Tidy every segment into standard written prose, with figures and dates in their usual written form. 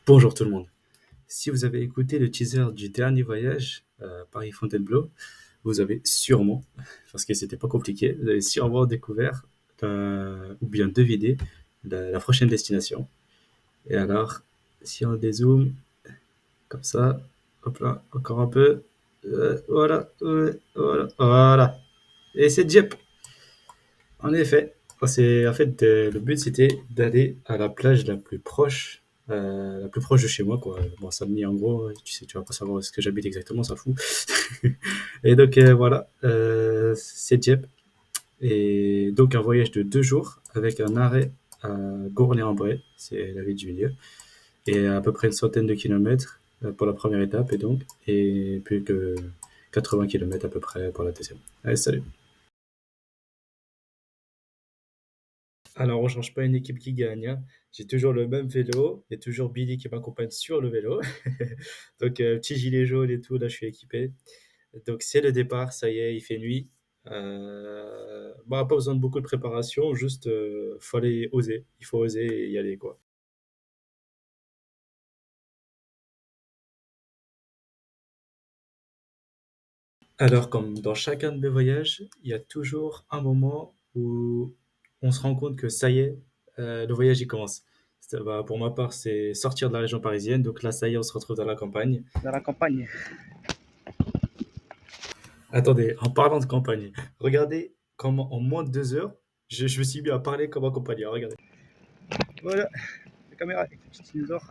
Bonjour tout le monde. Si vous avez écouté le teaser du dernier voyage, Paris-Fontainebleau, vous avez sûrement, parce que c'était pas compliqué, vous avez sûrement découvert ou bien deviné la prochaine destination. Et alors, si on dézoome comme ça, hop là, encore un peu, voilà, voilà, voilà. Et c'est Dieppe. En effet, le but c'était d'aller à la plage la plus proche de chez moi quoi. Bon, Saint-Denis en gros, tu sais, tu vas pas savoir où est-ce que j'habite exactement, ça fout. Et donc voilà, c'est Dieppe. Et donc un voyage de 2 jours avec un arrêt à Gournay-en-Bray, c'est la ville du milieu, et à peu près une centaine de kilomètres pour la première étape et plus que 80 kilomètres à peu près pour la deuxième. Allez, salut. Alors, on change pas une équipe qui gagne, hein. J'ai toujours le même vélo et toujours Billy qui m'accompagne sur le vélo. Donc, petit gilet jaune et tout, là, je suis équipé. Donc, c'est le départ, ça y est, il fait nuit. Bah, pas besoin de beaucoup de préparation, juste, faut aller oser. Il faut oser et y aller, quoi. Alors, comme dans chacun de mes voyages, il y a toujours un moment où on se rend compte que ça y est, le voyage il commence. Bah, pour ma part, c'est sortir de la région parisienne. Donc là, ça y est, on se retrouve dans la campagne. Dans la campagne. Attendez, en parlant de campagne, regardez comment en moins de 2 heures, je me suis mis à parler comme un campagnard. Regardez. Voilà, la caméra, tu nous dors.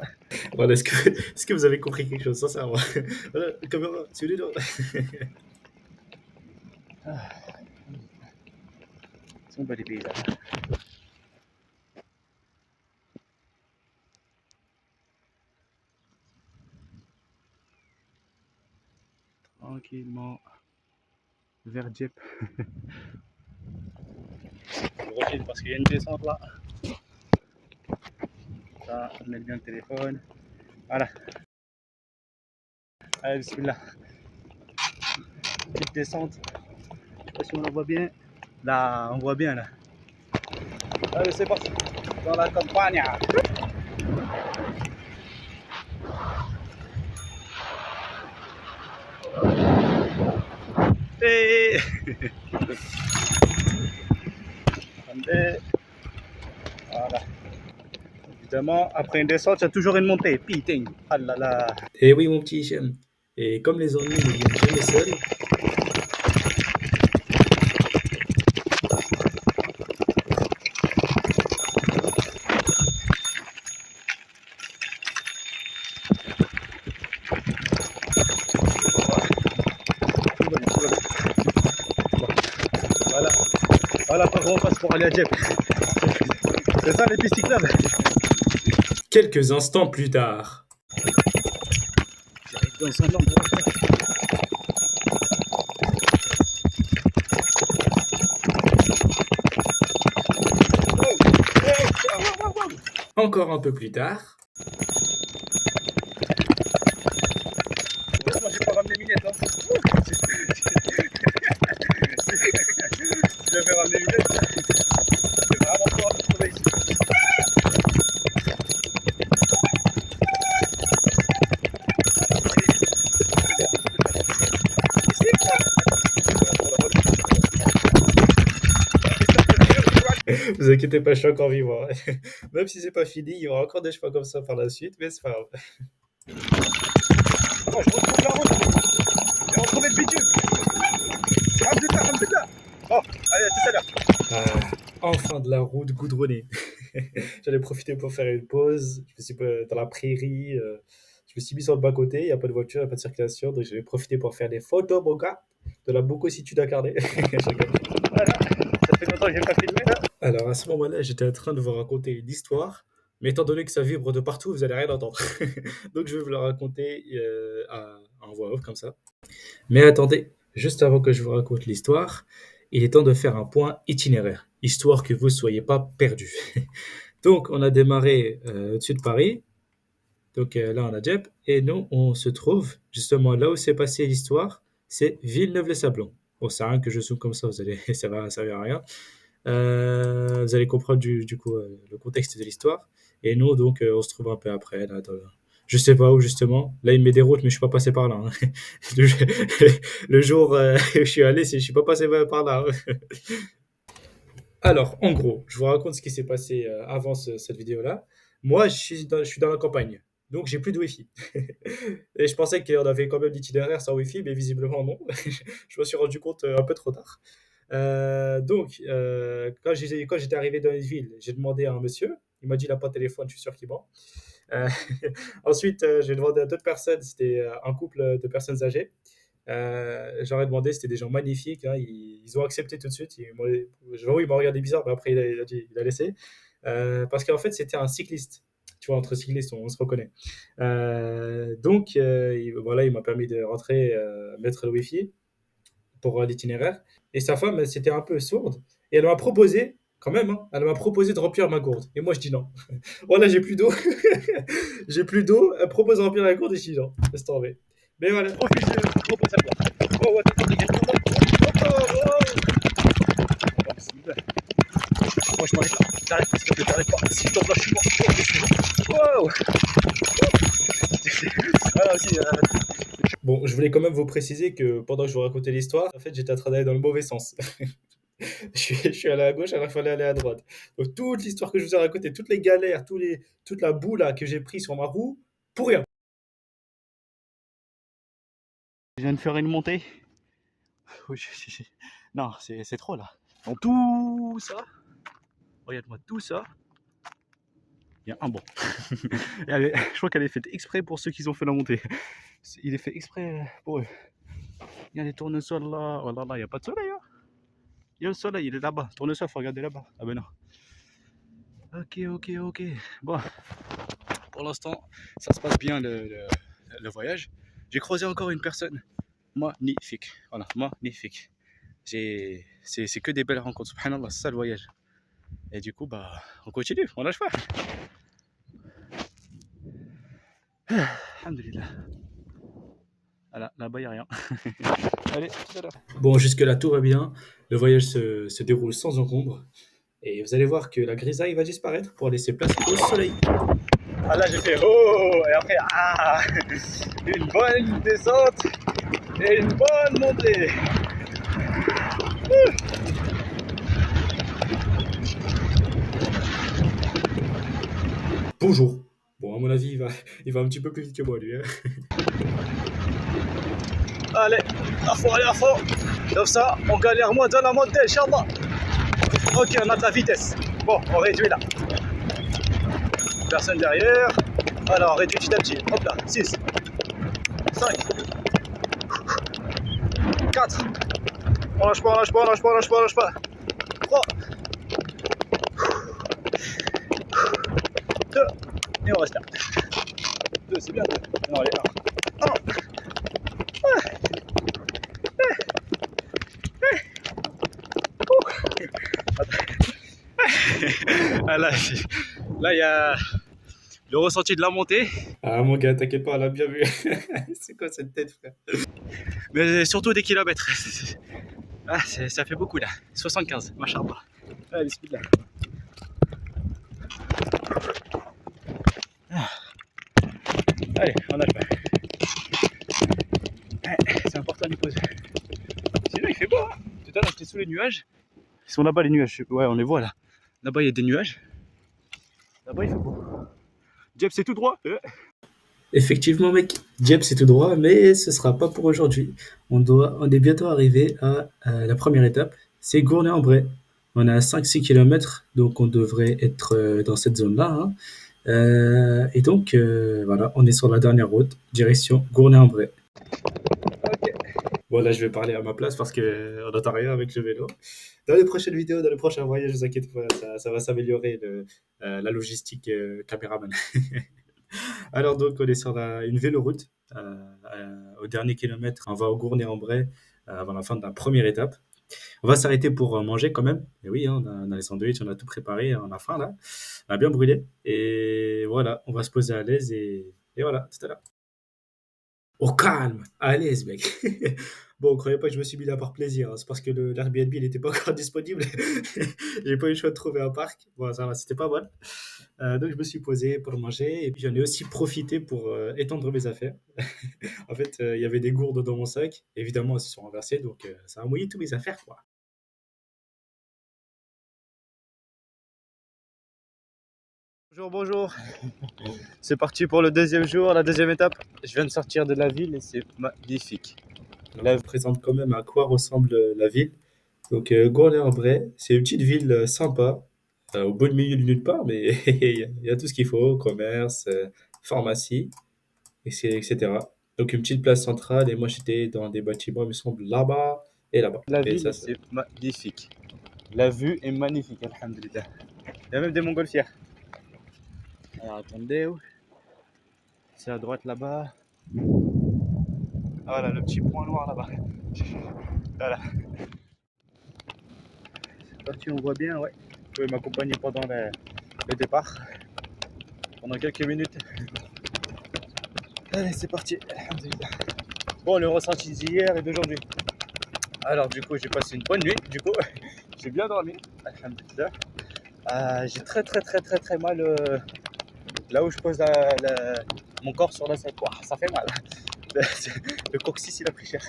Voilà, est-ce que vous avez compris quelque chose, sincèrement? Voilà, la caméra, c'est là. Ils sont bas les paysages. Tranquillement, vers Dieppe. Je recule parce qu'il y a une descente là. Ça, on met bien le téléphone. Voilà, allez, bismillah. Petite descente. Je sais pas si on la voit bien. Là, on voit bien là. Allez, c'est parti. Dans la campagne. Et... Attendez. Voilà. Évidemment, après une descente, il y a toujours une montée. Putain. Ah là là. Et oui, mon petit Hichem. Et comme les ennuis ne viennent jamais seuls, Voilà. Voilà par où on passe pour aller à Dieppe. C'est ça les pistes cyclables. quelques instants plus tard. Dans son endroit. Encore un peu plus tard. Heureusement, j'ai pas ramené mes lunettes. Hein. Si j'avais ramené mes lunettes, c'est vraiment pas à trouver ici. Vous inquiétez pas, je suis encore vivant. Même si c'est pas fini, il y aura encore des chevaux comme ça par la suite, mais c'est pas grave. Oh, je retrouve la route. J'ai retrouvé le bitume. Alhamdoulilah, alhamdoulilah. Bon, allez, à tout à l'heure. Enfin de la route goudronnée. J'en ai profité pour faire une pause. Je me suis dans la prairie. Je me suis mis sur le bas-côté. Il n'y a pas de voiture, il n'y a pas de circulation. Donc j'avais profité pour faire des photos, mon gars, de la bococitude incarnée. Je rigole. Voilà. Ça fait longtemps que j'ai pas filmé là. Alors à ce moment-là, j'étais en train de vous raconter une histoire. Mais étant donné que ça vibre de partout, vous allez rien entendre. Donc je vais vous la raconter en voix off comme ça. Mais attendez, juste avant que je vous raconte l'histoire, il est temps de faire un point itinéraire, histoire que vous ne soyez pas perdus. Donc, on a démarré au-dessus de Paris, donc là on a Dieppe, et nous on se trouve justement là où s'est passée l'histoire, c'est Villeneuve-les-Sablons. Bon, c'est rien que je zoome comme ça, vous allez, ça va servir à rien. Vous allez comprendre du coup le contexte de l'histoire. Et nous, donc, on se trouve un peu après, là, Je sais pas où justement. Là, il met des routes, mais je suis pas passé par là, hein. Le, le jour où je suis allé, je suis pas passé par là, hein. Alors, en gros, je vous raconte ce qui s'est passé avant cette vidéo-là. Moi, je suis dans la campagne, donc j'ai plus de Wi-Fi. Et je pensais qu'on avait quand même l'itinéraire sans Wi-Fi, mais visiblement non. Je me suis rendu compte un peu trop tard. Quand j'étais arrivé dans une ville, j'ai demandé à un monsieur. Il m'a dit il n'a pas de téléphone, je suis sûr qu'il ment. Euh, Ensuite, j'ai demandé à d'autres personnes, c'était un couple de personnes âgées. J'aurais demandé, c'était des gens magnifiques, hein, ils ont accepté tout de suite. J'avoue, ils m'ont regardé bizarre, mais après, il a dit, il a laissé. Parce qu'en fait, c'était un cycliste. Tu vois, entre cyclistes, on se reconnaît. Voilà, il m'a permis de rentrer, mettre le Wi-Fi pour l'itinéraire. Et sa femme, elle, c'était un peu sourde. Et elle m'a proposé, quand même, hein, elle m'a proposé de remplir ma gourde. Et moi, je dis non. Voilà, j'ai plus d'eau. J'ai plus d'eau. Elle propose de remplir la gourde et je dis non. Laisse tomber. Mais voilà. Refuse de proposer à toi. Oh, ouais, t'es oh, bismillah. Moi, je m'arrête là. T'arrêtes, s'il te plaît, t'arrêtes pas. Si je tombe là, je suis mort. Wow. Voilà, aussi, Bon, je voulais quand même vous préciser que pendant que je vous racontais l'histoire, en fait, j'étais en train d'aller dans le mauvais sens. Je suis allé à gauche alors qu'il fallait aller à droite. Donc, toute l'histoire que je vous ai racontée, toutes les galères, toute la boue là, que j'ai pris sur ma roue, pour rien. je viens de faire une montée. Oui, non, c'est trop là. Dans tout ça, regarde-moi tout ça, il y a un banc. Je crois qu'elle est faite exprès pour ceux qui ont fait la montée. Il est fait exprès pour eux. Il y a des tournesols là. Oh là là, il n'y a pas de soleil. Hein. Il y a le soleil, il est là-bas. Tournesol, faut regarder là-bas. Ah ben non. Ok. Bon, pour l'instant, ça se passe bien le voyage. J'ai croisé encore une personne magnifique. Voilà, magnifique. C'est que des belles rencontres. Subhanallah, c'est ça le voyage. Et du coup, bah, on continue, on lâche pas. Alhamdulillah. Voilà, là-bas, il n'y a rien. Allez, tout à l'heure. Bon, jusque-là, tout va bien. Le voyage se déroule sans encombre. Et vous allez voir que la grisaille va disparaître pour laisser place au soleil. Ah là, j'ai fait oh, et après, une bonne descente et une bonne montée. Bonjour. Bon, à mon avis, il va un petit peu plus vite que moi, lui, hein. Allez, à fond. Comme ça, on galère moins dans la montée, Inch'Allah. Ok, on a de la vitesse. Bon, on réduit là. Personne derrière. Alors, on réduit petit à petit. Hop là, 6, 5, 4. On lâche pas. 3, 2, et on reste là. 2, c'est bien. Non, allez, 1. Ah, là, il y a le ressenti de la montée, Ah, mon gars, t'inquiète pas, elle a bien vu. C'est quoi cette tête, frère? mais surtout des kilomètres. Ça fait beaucoup là. 75, machallah. Allez, bismillah. Allez, on nage pas. C'est important de poser. Sinon, il fait beau. Hein. Tout à l'heure, j'étais sous les nuages. Ils sont là-bas, les nuages. Ouais, on les voit là. Là-bas, il y a des nuages. Là-bas, il fait beau. Jeb, c'est tout droit. Effectivement, mec, Dieppe, c'est tout droit, mais ce sera pas pour aujourd'hui. On est bientôt arrivé à la première étape, c'est Gournay-en-Bray. On est à 5-6 km, donc on devrait être dans cette zone-là, hein. Voilà, on est sur la dernière route, direction Gournay-en-Bray. Ok. Bon, là, je vais parler à ma place parce qu'on n'entend rien avec le vélo. Dans les prochaines vidéos, dans les prochains voyages, ne vous inquiétez pas, ça va s'améliorer, la logistique caméraman. Alors donc, on est sur une véloroute. Au dernier kilomètre, on va au Gournay-en-Bray avant la fin de la première étape. On va s'arrêter pour manger quand même. Et oui, hein, on a les sandwichs, on a tout préparé, on a faim là. On a bien brûlé. Et voilà, on va se poser à l'aise et voilà, tout à l'heure. Au calme, à l'aise, mec. Bon, croyez pas que je me suis mis là par plaisir, hein, c'est parce que l'Airbnb il n'était pas encore disponible. J'ai pas eu le choix de trouver un parc. Bon, ça va, c'était pas mal. Donc je me suis posé pour manger et puis j'en ai aussi profité pour étendre mes affaires. En fait, il y avait des gourdes dans mon sac. Évidemment, elles se sont renversées, donc ça a mouillé toutes mes affaires, quoi. Bonjour, bonjour. C'est parti pour le deuxième jour, la deuxième étape. Je viens de sortir de la ville et c'est magnifique. Alors, je vous présente quand même à quoi ressemble la ville. Donc, Gournay-en-Bray, c'est une petite ville sympa, au beau milieu de nulle part, mais il y a tout ce qu'il faut, commerce, pharmacie, etc. Donc, une petite place centrale, et moi j'étais dans des bâtiments, il me semble, là-bas et là-bas. La Et ville ça, et c'est magnifique. La vue est magnifique, alhamdulillah. Il y a même des montgolfières. Alors attendez, c'est à droite là-bas. Ah, voilà, le petit point noir là-bas. Voilà, c'est parti, on voit bien, ouais. Vous pouvez m'accompagner pendant le départ, pendant quelques minutes. Allez, c'est parti, alhamdulillah. Bon, le ressenti d'hier et d'aujourd'hui. Alors, du coup, j'ai passé une bonne nuit, du coup, j'ai bien dormi, alhamdulillah. J'ai très mal là où je pose mon corps sur la selle. Ouah, ça fait mal. Le coccyx, il a pris cher.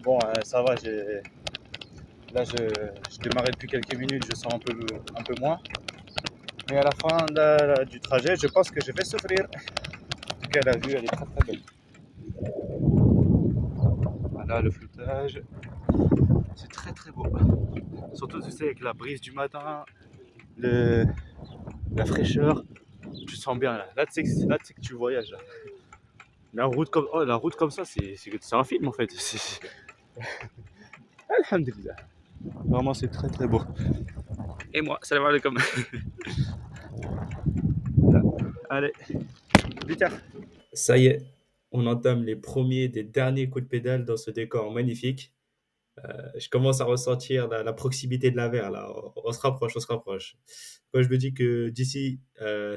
Bon, ça va, là, je démarrais depuis quelques minutes, je sens un peu moins. Mais à la fin du trajet, je pense que je vais souffrir. En tout cas, la vue, elle est très belle. Voilà, le floutage, c'est très beau. Surtout, tu sais, avec la brise du matin, la fraîcheur, tu sens bien. Là, tu sais que tu voyages. Là. La route comme ça, c'est un film en fait. Alhamdulillah. Vraiment, c'est très beau. Et moi, salam alaikum. Allez, plus tard. Ça y est, on entame les premiers des derniers coups de pédale dans ce décor magnifique. Je commence à ressentir la proximité de la mer, là. On se rapproche, on se rapproche. Quand je me dis que d'ici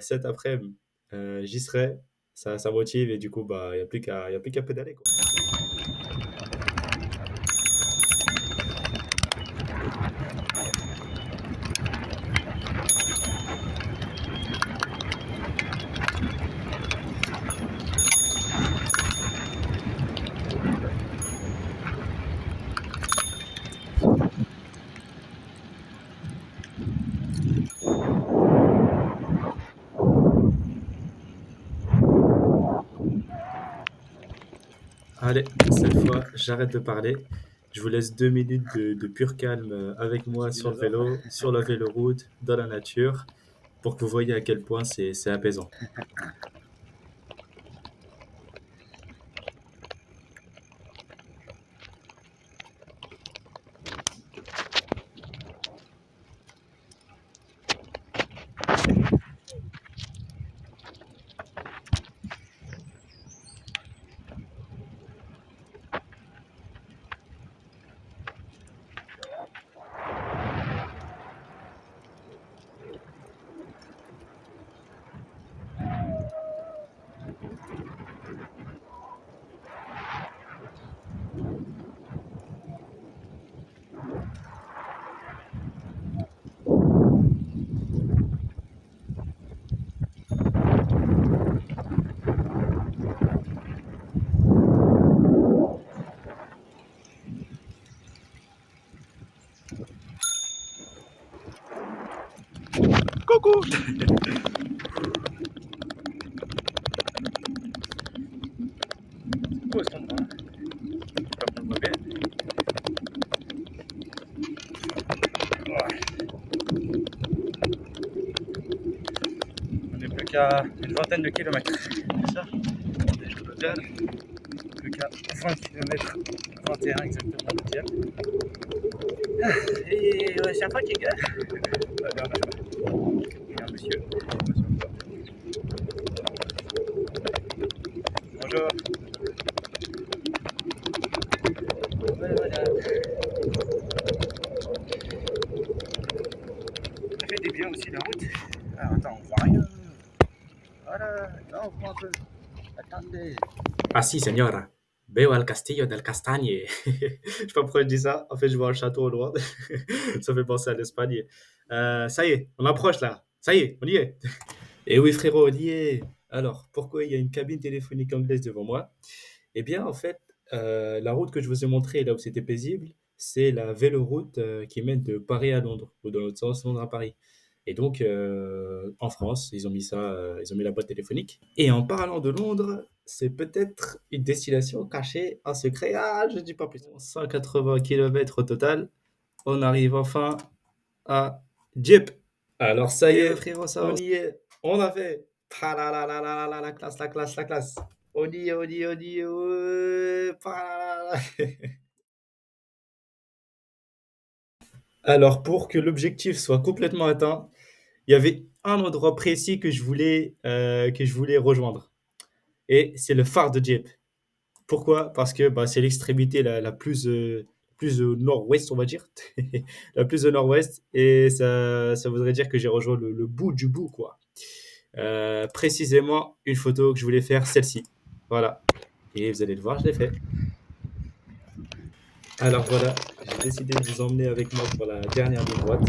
cet après-midi, j'y serai, ça motive et du coup, bah, il n'y a plus qu'à pédaler, quoi. Allez, cette fois, j'arrête de parler. Je vous laisse 2 minutes de pur calme avec moi sur le vélo, sur la véloroute, dans la nature, pour que vous voyez à quel point c'est apaisant. Coucou. Beau cet endroit. J'espère qu'on le voit bien. On n'est plus qu'à une vingtaine de kilomètres. C'est ça. Je peux dire. Plus qu'à 20 km, 21 exactement de dire. Et ouais, c'est un fatigue. Il y a un monsieur. Bonjour. Voilà. Ça fait des biens aussi la route. Alors attends, on voit rien. Voilà, là on voit un peu. Attendez. Ah si, señora. Veo al castillo del Castagne. Je sais pas pourquoi je dis ça. En fait, je vois un château au loin. Ça fait penser à l'Espagne. Ça y est, on approche là. Ça y est, on y est. Et oui, frérot, on y est. Alors, pourquoi il y a une cabine téléphonique anglaise devant moi? Eh bien, en fait, la route que je vous ai montrée, là où c'était paisible, c'est la véloroute qui mène de Paris à Londres, ou dans l'autre sens, Londres à Paris. Et donc, en France, ils ont mis ça, ils ont mis la boîte téléphonique. Et en parlant de Londres, c'est peut-être une destination cachée, un secret. Ah, je ne dis pas plus. 180 kilomètres au total. On arrive enfin à Dieppe. Alors, ça y est, frérot, ça on y est. On a fait. Ah là là là là là là, la classe, la classe, la classe. On y est, on y est, on y est. Ouais. Ah là là là. Alors, pour que l'objectif soit complètement atteint, il y avait un endroit précis que je voulais rejoindre. Et c'est le phare de Dieppe. Pourquoi? Parce que bah, c'est l'extrémité plus au nord-ouest, on va dire. La plus au nord-ouest. Et ça voudrait dire que j'ai rejoint le bout du bout, quoi. Précisément, une photo que je voulais faire, celle-ci. Voilà. Et vous allez le voir, je l'ai fait. Alors voilà, j'ai décidé de vous emmener avec moi pour la dernière ligne droite.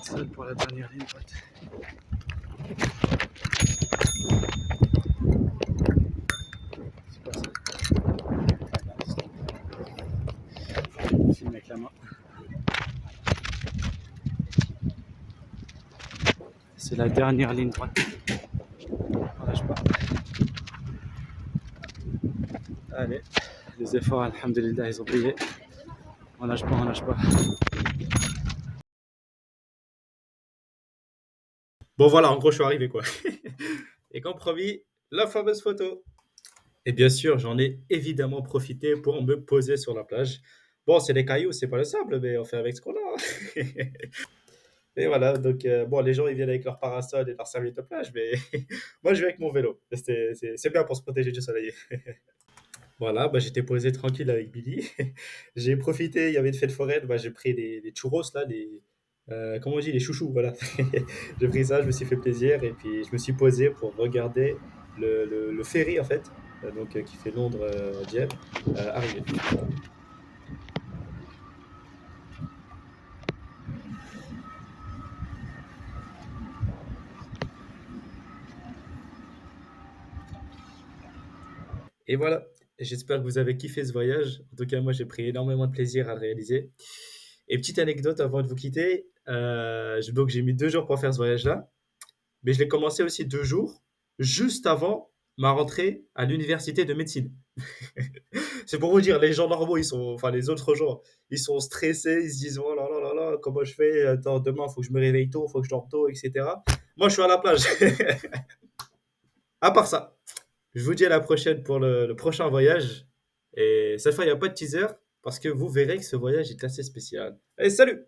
Seul pour la dernière ligne droite. C'est pas ça. Je filme avec la main. C'est la dernière ligne droite. On lâche pas. Allez, les efforts, alhamdulillah, ils ont payé. On lâche pas, on lâche pas. Bon voilà, en gros, je suis arrivé quoi. Et comme promis, la fameuse photo. Et bien sûr, j'en ai évidemment profité pour me poser sur la plage. Bon, c'est des cailloux, c'est pas le sable, mais on fait avec ce qu'on a. Et voilà, donc bon, les gens ils viennent avec leur parasol et leur serviette de plage, mais moi je vais avec mon vélo. C'est bien pour se protéger du soleil. Voilà, bah, j'étais posé tranquille avec Billy. J'ai profité, il y avait une fête foraine, bah, j'ai pris les churros là, comment on dit, les chouchous, voilà. J'ai pris ça, je me suis fait plaisir et puis je me suis posé pour regarder le ferry en fait, qui fait Londres-Dieppe, arriver. Et voilà, j'espère que vous avez kiffé ce voyage. En tout cas, moi j'ai pris énormément de plaisir à le réaliser. Et petite anecdote avant de vous quitter, donc j'ai mis 2 jours pour faire ce voyage-là. Mais je l'ai commencé aussi 2 jours, juste avant ma rentrée à l'université de médecine. C'est pour vous dire, les gens normaux, enfin les autres gens, ils sont stressés, ils se disent, oh là là là là, comment je fais? Attends, demain, il faut que je me réveille tôt, il faut que je dorme tôt, etc. Moi, je suis à la plage. À part ça, je vous dis à la prochaine pour le prochain voyage. Et cette fois, il n'y a pas de teaser, parce que vous verrez que ce voyage est assez spécial. Allez, salut!